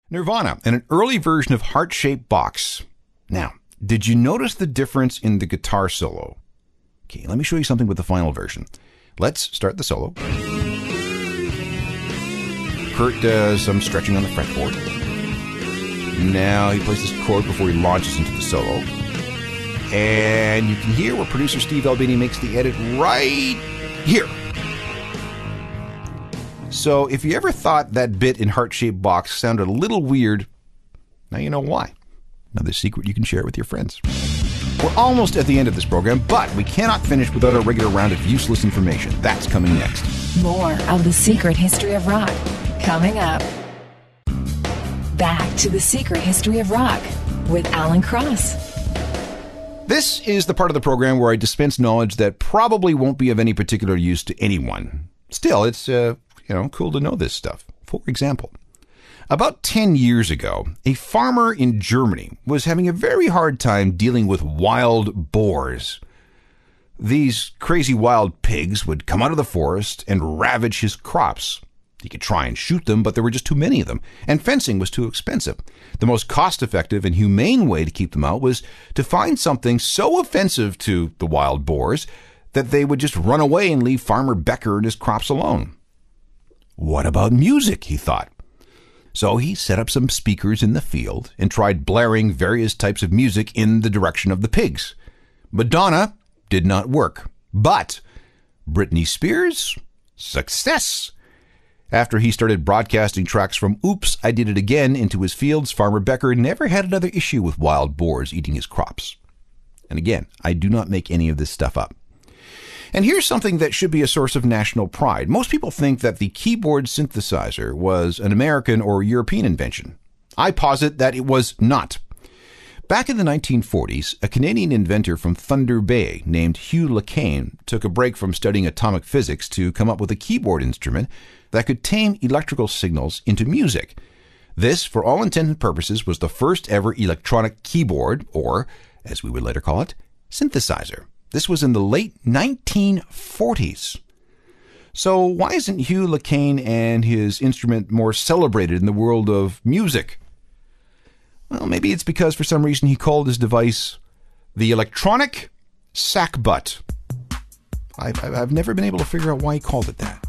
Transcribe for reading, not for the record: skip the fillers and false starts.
Nirvana and an early version of Heart-Shaped Box. Now, did you notice the difference in the guitar solo? Okay, let me show you something with the final version. Let's start the solo. Kurt does some stretching on the fretboard. Now he plays this chord before he launches into the solo. And you can hear where producer Steve Albini makes the edit right here. So if you ever thought that bit in Heart-Shaped Box sounded a little weird, now you know why. Another secret you can share with your friends. We're almost at the end of this program, but we cannot finish without our regular round of useless information. That's coming next. More of the secret history of rock coming up. Back to the secret history of rock with Alan Cross. This is the part of the program where I dispense knowledge that probably won't be of any particular use to anyone. Still, it's cool to know this stuff. For example, about 10 years ago, a farmer in Germany was having a very hard time dealing with wild boars. These crazy wild pigs would come out of the forest and ravage his crops. He could try and shoot them, but there were just too many of them, and fencing was too expensive. The most cost-effective and humane way to keep them out was to find something so offensive to the wild boars that they would just run away and leave Farmer Becker and his crops alone. What about music, he thought. So he set up some speakers in the field and tried blaring various types of music in the direction of the pigs. Madonna did not work, but Britney Spears, success! After he started broadcasting tracks from Oops, I Did It Again into his fields, Farmer Becker never had another issue with wild boars eating his crops. And again, I do not make any of this stuff up. And here's something that should be a source of national pride. Most people think that the keyboard synthesizer was an American or European invention. I posit that it was not. Back in the 1940s, a Canadian inventor from Thunder Bay named Hugh LeCaine took a break from studying atomic physics to come up with a keyboard instrument that could tame electrical signals into music. This, for all intents and purposes, was the first ever electronic keyboard, or, as we would later call it, synthesizer. This was in the late 1940s. So why isn't Hugh LeCaine and his instrument more celebrated in the world of music? Well, maybe it's because for some reason he called his device the electronic sackbut. I've never been able to figure out why he called it that.